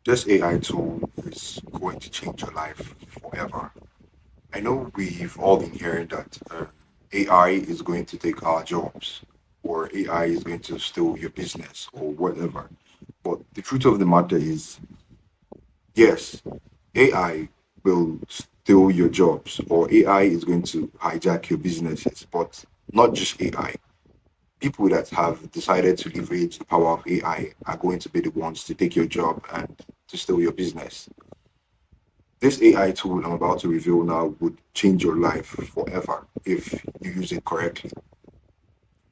This AI tool is going to change your life forever. I know we've all been hearing that AI is going to take our jobs, or AI is going to steal your business, or whatever. But the truth of the matter is, yes, AI will steal your jobs, or AI is going to hijack your businesses, but not just AI. People that have decided to leverage the power of AI are going to be the ones to take your job and to steal your business. This AI tool I'm about to reveal now would change your life forever if you use it correctly.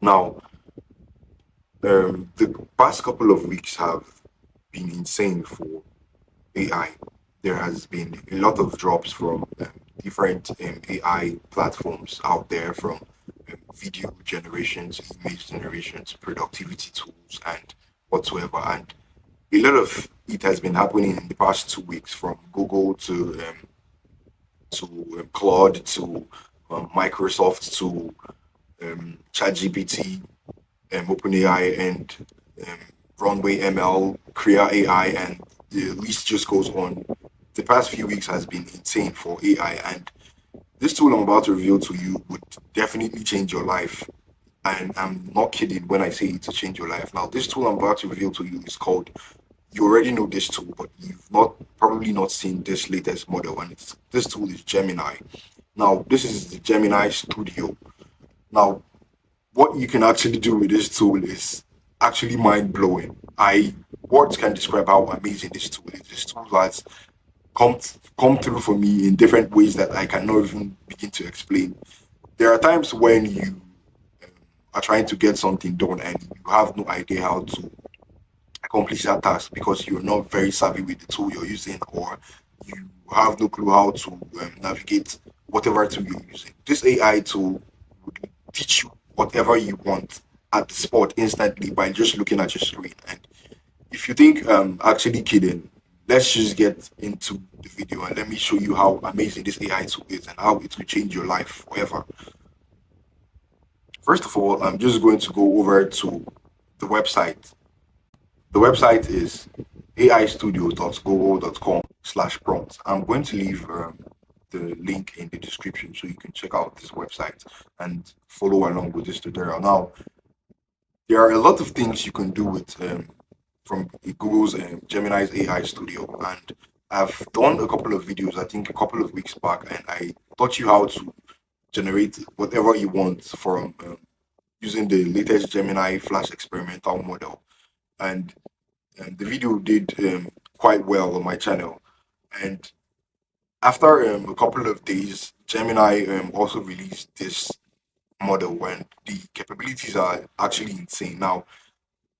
Now, the past couple of weeks have been insane for AI. There has been a lot of drops from different AI platforms out there, from video generation to image generation to productivity tools and whatsoever. And a lot of it has been happening in the past 2 weeks, from Google to Claude to Microsoft to ChatGPT, OpenAI, and um, Runway ML, Crea AI, and the list just goes on. The past few weeks has been insane for AI, and this tool I'm about to reveal to you would definitely change your life. And I'm not kidding when I say it to change your life. Now, this tool I'm about to reveal to you is called, you already know this tool, but you've not probably not seen this latest model, and this tool is Gemini. Now, this is the Gemini Studio. Now, what you can actually do with this tool is actually mind blowing. I Words can describe how amazing this tool is. This tool has come come through for me in different ways that I cannot even begin to explain. There are times when you are trying to get something done and you have no idea how to accomplish that task because you're not very savvy with the tool you're using, or you have no clue how to navigate whatever tool you're using. This AI tool would teach you whatever you want at the spot instantly by just looking at your screen. And if you think actually kidding, let's just get into the video and let me show you how amazing this AI tool is and how it will change your life forever. First of all, I'm just going to go over to the website. The website is aistudio.google.com/prompt. I'm going to leave the link in the description so you can check out this website and follow along with this tutorial. Now, there are a lot of things you can do with from Google's Gemini's AI Studio, and I've done a couple of videos, I think a couple of weeks back, and I taught you how to generate whatever you want from using the latest Gemini Flash experimental model. And the video did quite well on my channel. And after a couple of days, Gemini also released this model, and the capabilities are actually insane. Now,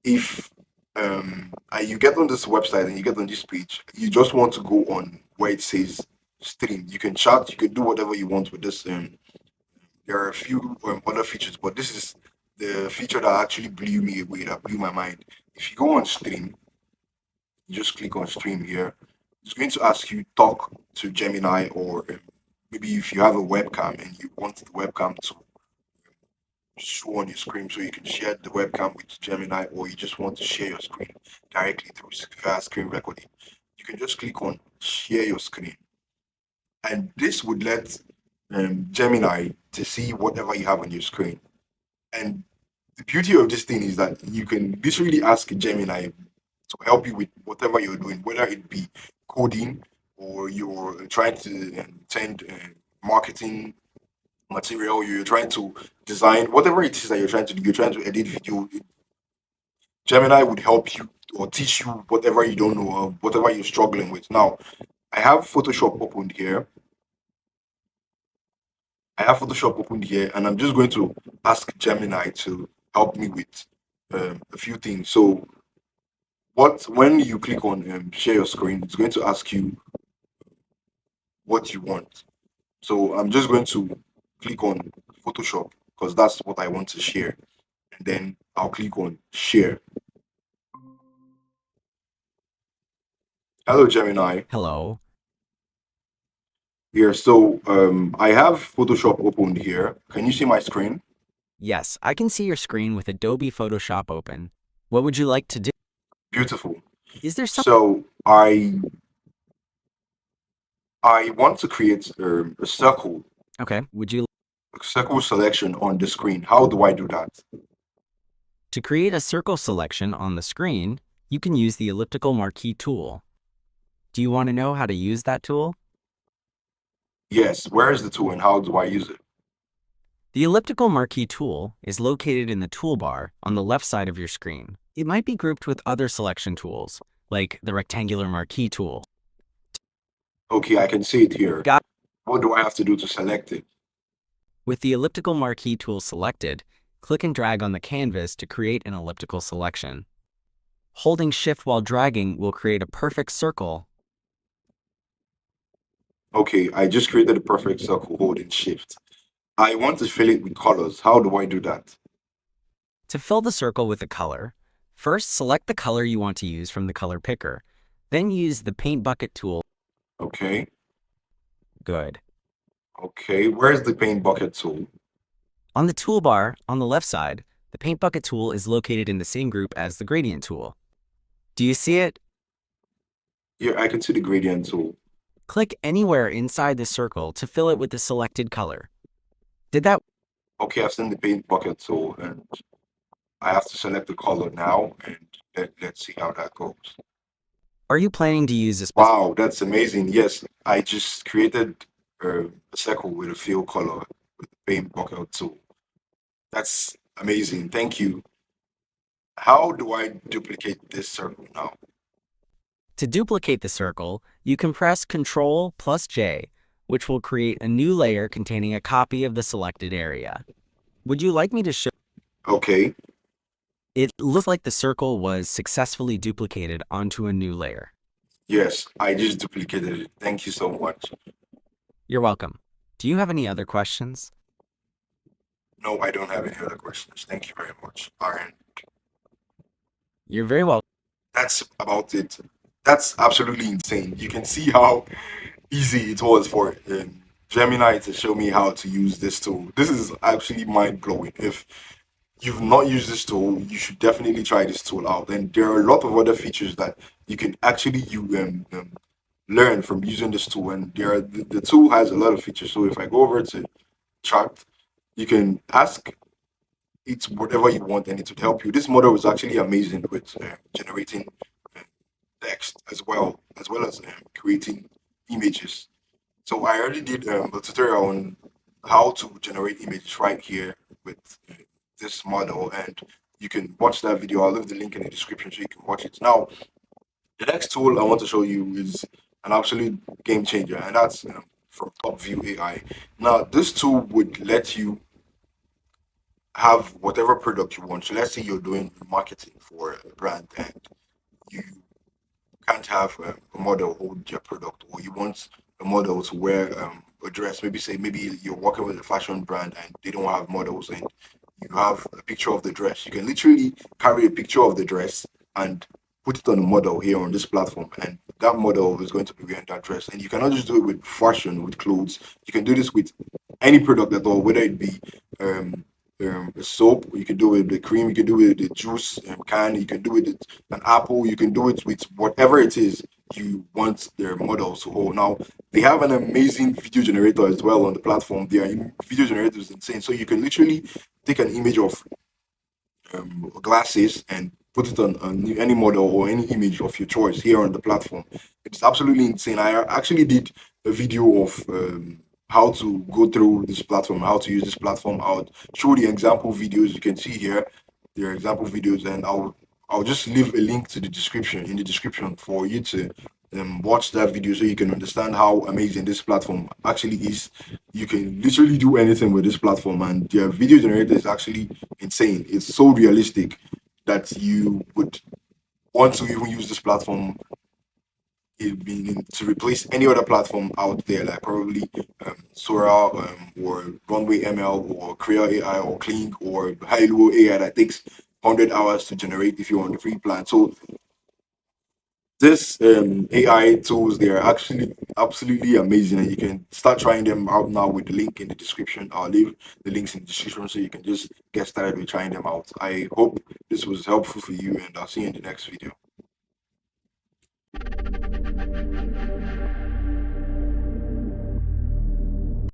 if you get on this website and you get on this page, you just want to go on where it says stream. You can chat, you can do whatever you want with this. There are a few other features, but this is the feature that actually blew me away, that blew my mind. If you go on stream, you just click on stream here. It's going to ask you talk to Gemini, or maybe if you have a webcam and you want the webcam to show on your screen so you can share the webcam with Gemini, or you just want to share your screen directly through via screen recording, you can just click on share your screen, and this would let Gemini to see whatever you have on your screen. And the beauty of this thing is that you can literally ask Gemini to help you with whatever you're doing, whether it be coding or you're trying to send marketing material, you're trying to design, whatever it is that you're trying to do, you're trying to edit video. Gemini would help you or teach you whatever you don't know or whatever you're struggling with. Now, I have Photoshop opened here. I have Photoshop opened here, and I'm just going to ask Gemini to help me with a few things. So, when you click on share your screen, it's going to ask you what you want. So, I'm just going to click on Photoshop because that's what I want to share, and then I'll click on share. Hello, Gemini. Hello. Here, so I have Photoshop opened here. Can you see my screen? Yes, I can see your screen with Adobe Photoshop open. What would you like to do? Beautiful. Is there some? So I want to create Okay. Would you a circle selection on the screen. How do I do that? To create a circle selection on the screen, you can use the elliptical marquee tool. Do you want to know how to use that tool? Yes, where is the tool and how do I use it? The elliptical marquee tool is located in the toolbar on the left side of your screen. It might be grouped with other selection tools, like the rectangular marquee tool. Okay, I can see it here. Got What do I have to do to select it? With the elliptical marquee tool selected, click and drag on the canvas to create an elliptical selection. Holding Shift while dragging will create a perfect circle. Okay, I just created a perfect circle holding shift. I want to fill it with colors. How do I do that? To fill the circle with a color, first select the color you want to use from the color picker. Then use the paint bucket tool. Okay, Good. okay. Where's the paint bucket tool? On the toolbar on the left side, the paint bucket tool is located in the same group as the gradient tool. Do you see it? Here, I can see the gradient tool. Click anywhere inside the circle to fill it with the selected color. Did that? Okay, I've seen the paint bucket tool and I have to select the color now and let's see how that goes. Are you planning to use a specific? Wow, that's amazing. Yes, I just created a circle with a fill color with the paint bucket tool. That's amazing. Thank you. How do I duplicate this circle now? To duplicate the circle, you can press Ctrl plus J, which will create a new layer containing a copy of the selected area. Would you like me to show? Okay, It looks like the circle was successfully duplicated onto a new layer. yes, I just duplicated it. Thank you so much. You're welcome. Do you have any other questions? No, I don't have any other questions. Thank you very much. Aaron, You're very welcome. that's about it. That's absolutely insane. You can see how easy it was for Gemini to show me how to use this tool. This is actually mind blowing. If you've not used this tool, you should definitely try this tool out. And there are a lot of other features that you can actually learn from using this tool. And the tool has a lot of features. So if I go over to chart, you can ask it whatever you want, and it would help you. This model is actually amazing with generating uh, text as well as creating images. So I already did a tutorial on how to generate images right here with this model, and you can watch that video. I'll leave the link in the description so you can watch it. Now, the next tool I want to show you is an absolute game changer, and that's from TopView AI. Now, this tool would let you have whatever product you want. So let's say you're doing marketing for a brand and you can't have a model hold your product, or you want a model to wear a dress. Maybe you're working with a fashion brand and they don't have models, and you have a picture of the dress. You can literally carry a picture of the dress and put it on a model here on this platform, and that model is going to be wearing that dress. And you cannot just do it with fashion, with clothes. You can do this with any product at all, whether it be um, a soap, you can do it with the cream, you can do it with the juice can, you can do it with an apple, you can do it with whatever it is you want their models to hold. Now, they have an amazing video generator as well on the platform. Their video generator is insane. So you can literally take an image of glasses and put it on any model or any image of your choice here on the platform. It's absolutely insane. I actually did a video of how to go through this platform, how to use this platform. I'll show the example videos you can see here. There are example videos, and I'll just leave a link to the description in the description for you to watch that video so you can understand how amazing this platform actually is. You can literally do anything with this platform, and their video generator is actually insane. It's so realistic that you would want to even use this platform to replace any other platform out there, like probably Sora or Runway ML or Create AI or Clink or Hailuo AI that takes 100 hours to generate if you're on the free plan. So this AI tools, they are actually absolutely amazing, and you can start trying them out now with the link in the description. I'll leave the links in the description so you can just get started with trying them out. I hope this was helpful for you, and I'll see you in the next video.